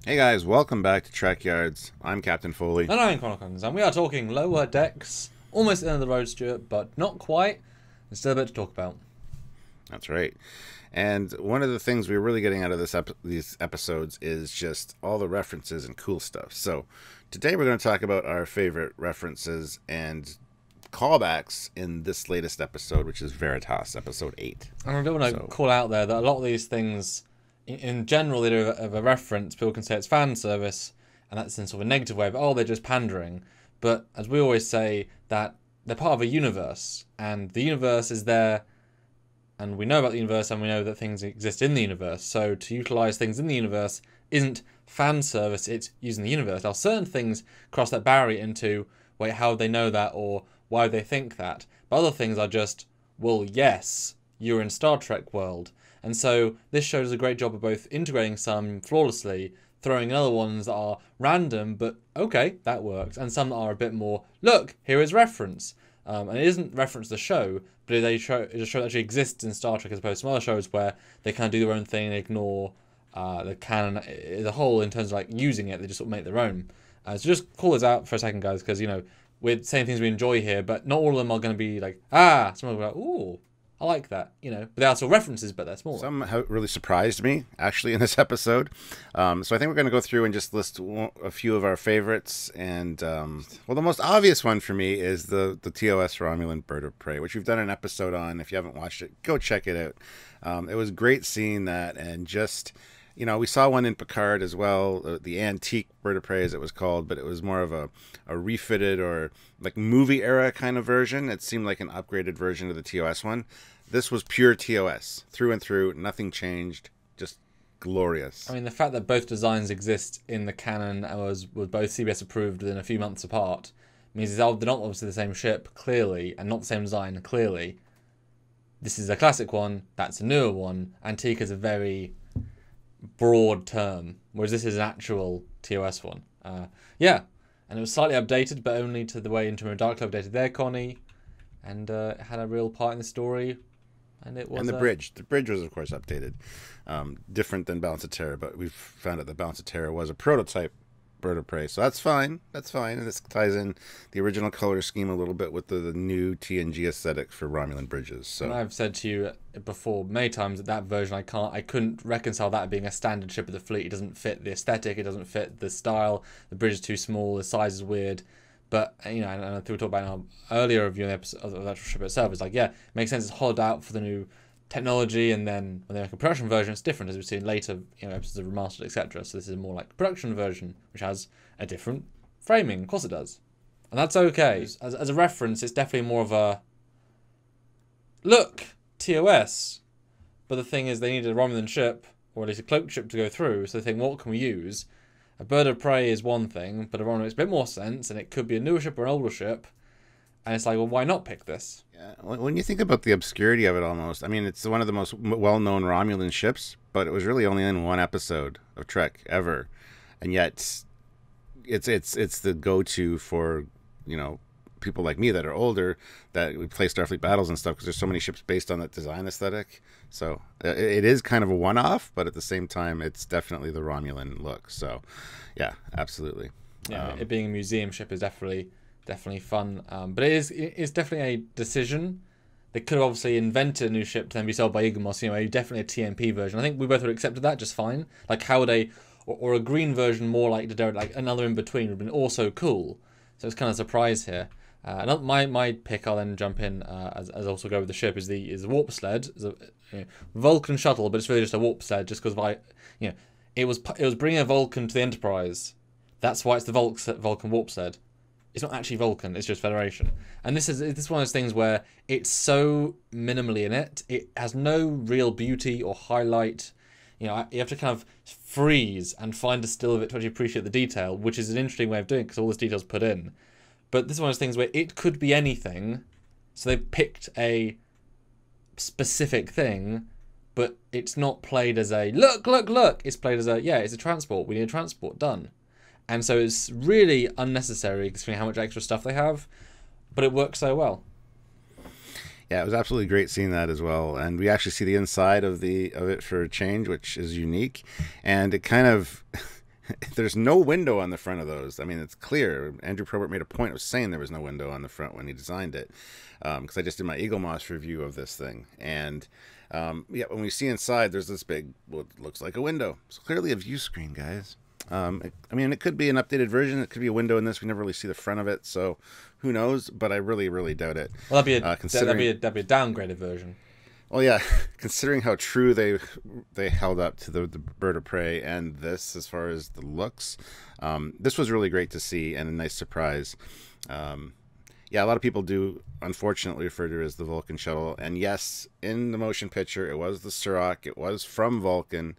Hey guys, welcome back to Trekyards. I'm Captain Foley. And I'm Chronicles, and we are talking Lower Decks. Almost at the end of the road, Stuart, but not quite. There's still a bit to talk about. That's right. And one of the things we're really getting out of these episodes is just all the references and cool stuff. So today we're going to talk about our favorite references and callbacks in this latest episode, which is Veritas, episode 8. And I do want to call out there that a lot of these things, in general, they do have a reference. People can say it's fan service, and that's in sort of a negative way, but oh, they're just pandering. But as we always say, that they're part of a universe, and the universe is there, and we know about the universe, and we know that things exist in the universe. So to utilize things in the universe isn't fan service, it's using the universe. Now, certain things cross that barrier into, wait, how would they know that, or why would they think that? But other things are just, well, yes, you're in Star Trek world. And so this show does a great job of both integrating some flawlessly, throwing in other ones that are random, but okay, that works, and some that are a bit more, look, here is reference. And it isn't reference to the show, but it's a show that actually exists in Star Trek as opposed to some other shows where they kind of do their own thing and ignore the canon as a whole in terms of like using it. They just sort of make their own. So just call this out for a second, guys, because, you know, we're saying things we enjoy here, but not all of them are going to be like, some will be like, ooh, I like that, you know. But they are still references, but they're smaller. Some have really surprised me, actually, in this episode. So I think we're going to go through and just list a few of our favorites. And, well, the most obvious one for me is the TOS Romulan Bird of Prey, which we've done an episode on. If you haven't watched it, go check it out. It was great seeing that, and just, you know, we saw one in Picard as well, the antique Bird of Prey, as it was called, but it was more of a refitted or like movie era kind of version. It seemed like an upgraded version of the TOS one. This was pure TOS, through and through, nothing changed, just glorious. I mean, the fact that both designs exist in the canon and was both CBS approved within a few months apart means they're not obviously the same ship, clearly, and not the same design, clearly. This is a classic one, that's a newer one. Antique is a very broad term, whereas this is an actual TOS one. Yeah, and it was slightly updated, but only to the way Interim and Dark Club updated their Connie, and it had a real part in the story. And it was. And the bridge. The bridge was, of course, updated. Different than Balance of Terror, but we've found out that Balance of Terror was a prototype Bird of Prey. So that's fine. That's fine. And this ties in the original color scheme a little bit with the new TNG aesthetic for Romulan bridges. So. And I've said to you before many times that version I couldn't reconcile that being a standard ship of the fleet. It doesn't fit the aesthetic. It doesn't fit the style. The bridge is too small. The size is weird. But, you know, and I think we talked about in our earlier review of the episode of the actual ship itself. It's like, yeah, it makes sense. It's hollowed out for the new technology, and then when they make a production version, it's different, as we've seen later, you know, episodes of remastered, etc. So this is more like a production version, which has a different framing. Of course it does. And that's okay. As a reference, it's definitely more of a, look, TOS. But the thing is, they needed a Romulan ship, or at least a cloaked ship to go through, so they think, what can we use? A Bird of Prey is one thing, but a Romulan makes a bit more sense, and it could be a newer ship or an older ship. And it's like, well, why not pick this? Yeah, when you think about the obscurity of it almost, I mean, it's one of the most well-known Romulan ships, but it was really only in one episode of Trek ever. And yet, it's the go-to for, you know, people like me that are older, that we play Starfleet battles and stuff, because there's so many ships based on that design aesthetic. So it is kind of a one-off, but at the same time, it's definitely the Romulan look. So, yeah, absolutely. Yeah, it being a museum ship is definitely fun. But it's definitely a decision. They could have obviously invented a new ship to then be sold by Igamos, you know, definitely a TMP version. I think we both would have accepted that just fine. Like, how would or a green version more like another in between would have been also cool. So it's kind of a surprise here. My pick, I'll then jump in as also go with the ship, is the warp sled. It's a Vulcan shuttle, but it's really just a warp sled, just because it was bringing a Vulcan to the Enterprise. That's why it's the Vulcan warp sled. It's not actually Vulcan, it's just Federation. And this is one of those things where it's so minimally in it. It has no real beauty or highlight. You know, you have to kind of freeze and find a still of it to actually appreciate the detail, which is an interesting way of doing it because all this detail's put in. But this is one of those things where it could be anything, so they've picked a specific thing, but it's not played as a, look! It's played as a, yeah, it's a transport. We need a transport, done. And so it's really unnecessary considering how much extra stuff they have, but it works so well. Yeah, it was absolutely great seeing that as well. And we actually see the inside of it for a change, which is unique. And it kind of there's no window on the front of those. I mean, it's clear. Andrew Probert made a point of saying there was no window on the front when he designed it, because I just did my Eagle Moss review of this thing, and yeah, when we see inside, there's this big, what looks like a window. It's clearly a view screen, guys. I mean, it could be an updated version. It could be a window in this. We never really see the front of it, so who knows? But I really, really doubt it. Well, that'd be a downgraded version. Well, yeah, considering how true they held up to the Bird of Prey and this as far as the looks, this was really great to see and a nice surprise. Yeah, a lot of people do unfortunately refer to it as the Vulcan shuttle, and yes, in the motion picture, it was the Surak. It was from Vulcan.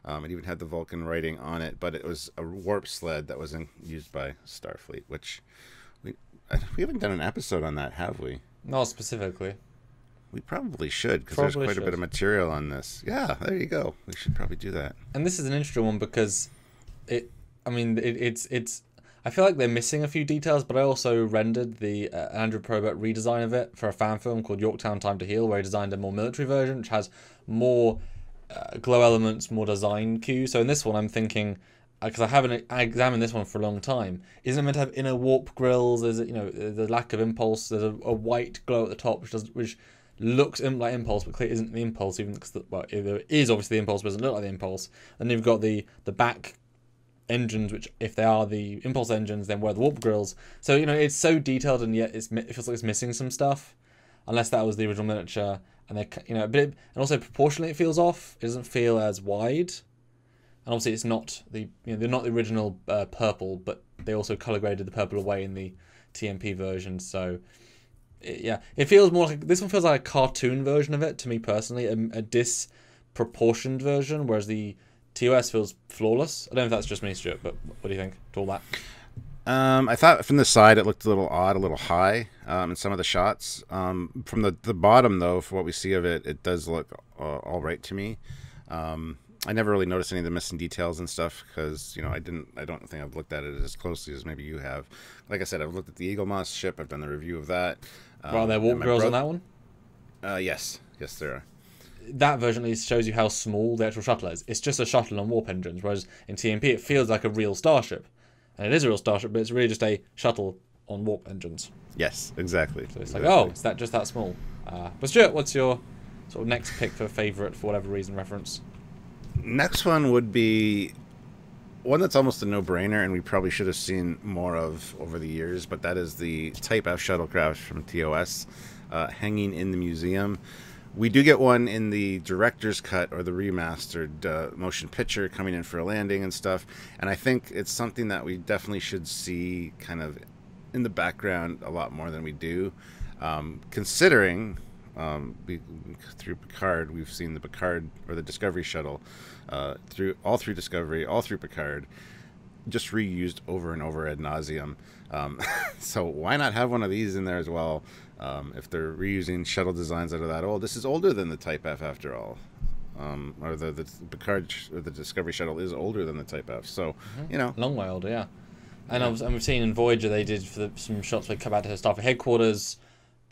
It even had the Vulcan writing on it, but it was a warp sled that was used by Starfleet, which we haven't done an episode on that, have we? Not specifically. We probably should, because there's quite a bit of material on this. Yeah, there you go. We should probably do that. And this is an interesting one because it's. I feel like they're missing a few details, but I also rendered the Andrew Probert redesign of it for a fan film called Yorktown Time to Heal, where he designed a more military version, which has more glow elements, more design cues. So in this one, I'm thinking, because I examined this one for a long time, isn't it meant to have inner warp grills? There's the lack of impulse. There's a white glow at the top, which looks like impulse, but clearly isn't the impulse, even because it is obviously the impulse, but doesn't look like the impulse. And you've got the back engines, which if they are the impulse engines, then where are the warp grills? So it's so detailed, and yet it feels like it's missing some stuff, unless that was the original miniature. And and also proportionally it feels off. It doesn't feel as wide, and obviously it's not they're not the original purple, but they also color graded the purple away in the TMP version. So it feels more like this one feels like a cartoon version of it to me personally, a disproportioned version, whereas the TOS feels flawless. I don't know if that's just me, Stuart, but what do you think to all that? I thought from the side it looked a little odd, a little high in some of the shots. From the bottom, though, for what we see of it, it does look all right to me. I never really noticed any of the missing details and stuff because I don't think I've looked at it as closely as maybe you have. Like I said, I've looked at the Eagle Moss ship. I've done the review of that. Are there warp grills on that one? Yes, there are. That version at least shows you how small the actual shuttle is. It's just a shuttle on warp engines, whereas in TMP it feels like a real starship. And it is a real starship, but it's really just a shuttle on warp engines. Yes, exactly. So it's like, is that just that small? But Stuart, what's your sort of next pick for favourite, for whatever reason, reference? Next one would be one that's almost a no-brainer, and we probably should have seen more of over the years, but that is the Type F shuttlecraft from TOS hanging in the museum. We do get one in the director's cut or the remastered motion picture coming in for a landing and stuff, and I think it's something that we definitely should see kind of in the background a lot more than we do, considering through Picard we've seen the Picard or the Discovery shuttle through Discovery, all through Picard, just reused over and over ad nauseum. So why not have one of these in there as well? If they're reusing shuttle designs that are that old, this is older than the Type F after all. Or the Picard or the Discovery shuttle is older than the Type F. So long way older, yeah. And we've seen in Voyager they did some shots where they come back to Starfleet headquarters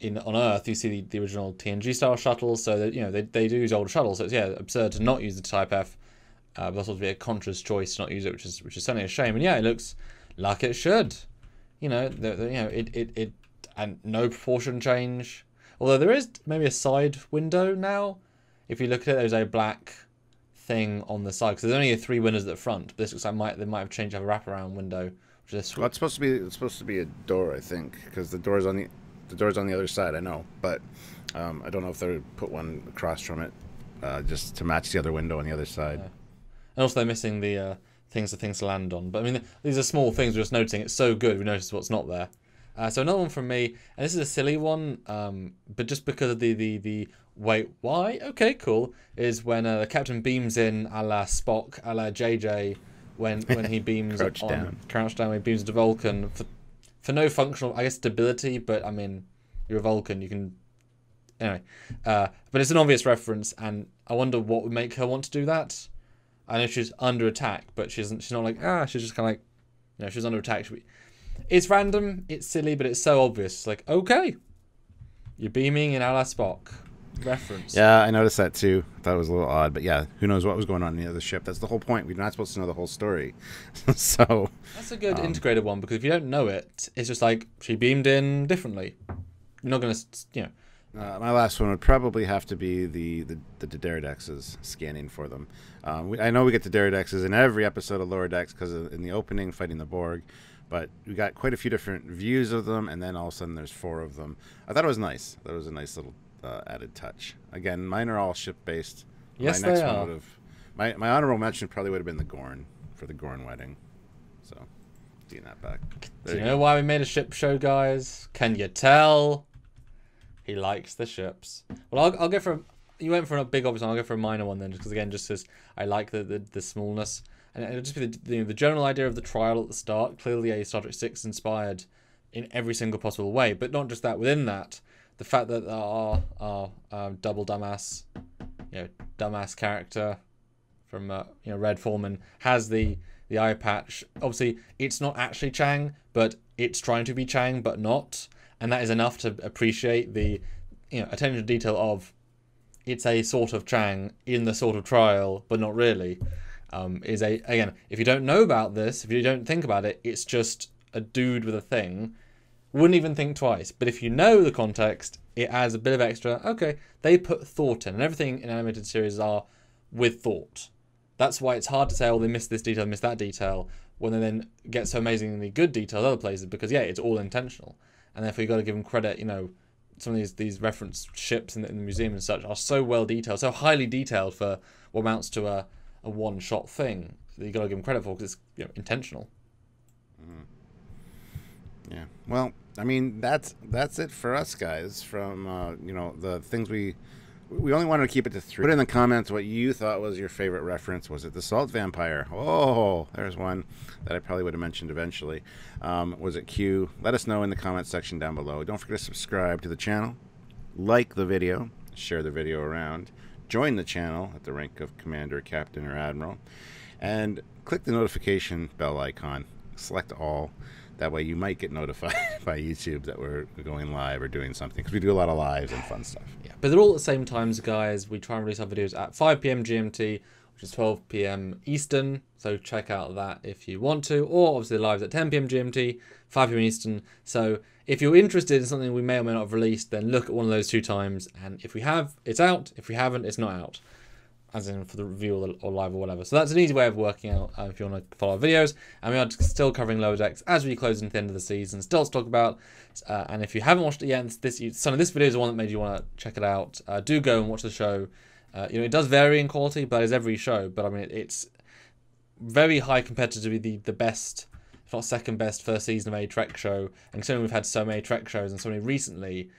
on Earth. You see the original TNG style shuttles, so that they do use older shuttles. So it's absurd to not use the Type F. But also to be a conscious choice to not use it, which is certainly a shame. And it looks like it should. It and no proportion change. Although there is maybe a side window now. If you look at it, there's a black thing on the side because there's only 3 windows at the front. But this looks like they might have changed to have a wraparound window. Well, it's supposed to be a door, I think, because the door's on the other side. I know, but I don't know if they put one across from it just to match the other window on the other side. Yeah. And also they're missing the things to land on. But I mean, these are small things. We're just noticing. It's so good we notice what's not there. So another one from me, and this is a silly one, but just because of the wait, why? Okay, cool. Is when the captain beams in a la Spock, a la JJ, when he beams Crouch down, when he beams to Vulcan for no functional, I guess, stability. But I mean, you're a Vulcan, you can anyway. But it's an obvious reference, and I wonder what would make her want to do that. I know she's under attack, but she's not like she's just kind of like she's under attack. It's random, it's silly, but it's so obvious. It's like, okay, you're beaming in a la Spock. reference. Yeah, I noticed that too. Thought it was a little odd, but yeah, who knows what was going on in the other ship? That's the whole point. We're not supposed to know the whole story. So That's a good integrated one, because if you don't know it, it's just like she beamed in differently. You're not gonna, my last one would probably have to be the Deridexes, scanning for them. I know we get the Deridexes in every episode of Lower Decks because in the opening fighting the Borg, but we got quite a few different views of them, and then all of a sudden there's 4 of them. I thought it was nice. That was a nice little added touch. Again, mine are all ship based. Yes, my next they one are. would have my honorable mention probably would have been the Gorn for the Gorn wedding. So, seeing that back. Do you know why we made a ship show, guys? Can you tell? He likes the ships. Well, I'll go for. You went for a big obvious one. I'll go for a minor one then, just because again, just as I like the smallness, and it'll just be the general idea of the trial at the start. Clearly, a Star Trek 6 inspired in every single possible way, but not just that. Within that, the fact that our double dumbass, dumbass character from Red Foreman has the eye patch. Obviously, it's not actually Chang, but it's trying to be Chang, but not. And that is enough to appreciate the attention to detail of it's a sort of Chang in the sort of trial, but not really. Again, if you don't know about this, if you don't think about it, it's just a dude with a thing. Wouldn't even think twice. But if you know the context, it adds a bit of extra. Okay, they put thought in, and everything in animated series are with thought. That's why it's hard to say, oh, they missed this detail, missed that detail, when they then get so amazingly good details other places, because it's all intentional. And therefore, you got to give them credit. Some of these reference ships in the museum and such are so well detailed, so highly detailed for what amounts to a one-shot thing that you got to give them credit for, because it's intentional. Yeah. Well, I mean, that's it for us, guys. From the things we only wanted to keep it to 3. Put in the comments what you thought was your favorite reference. Was it the Salt Vampire? Oh, there's one that I probably would have mentioned eventually. Was it Q? Let us know in the comments section down below. Don't forget to subscribe to the channel, like the video, share the video around, join the channel at the rank of Commander, Captain, or Admiral, and click the notification bell icon. Select all. That way you might get notified by YouTube that we're going live or doing something, because we do a lot of lives and fun stuff. Yeah, but they're all at the same times, guys. We try and release our videos at 5 p.m. GMT, which is 12 p.m. Eastern. So check out that if you want to. Or obviously the live's at 10 p.m. GMT, 5 p.m. Eastern. So if you're interested in something we may or may not have released, then look at one of those 2 times. And if we have, it's out. If we haven't, it's not out. As in for the review or live or whatever. So that's an easy way of working out if you want to follow our videos. And we are still covering Lower Decks as we close into the end of the season. Still to talk about. And if you haven't watched it yet, this video is the one that made you want to check it out. Do go and watch the show. It does vary in quality, but as every show. But I mean, it's very high competitively the best, if not second best, first season of a Trek show. And considering we've had so many Trek shows and so many recently,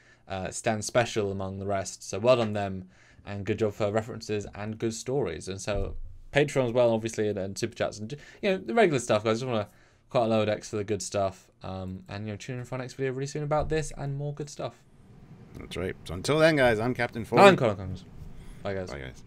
stands special among the rest. So well done them. And good job for references and good stories. And so Patreon as well, obviously, and Super Chats. And the regular stuff, guys. I just want to quite a Lower Decks for the good stuff. And tune in for our next video really soon about this and more good stuff. That's right. So until then, guys, I'm Captain Foley. I'm Colin Congress. Bye, guys. Bye, guys.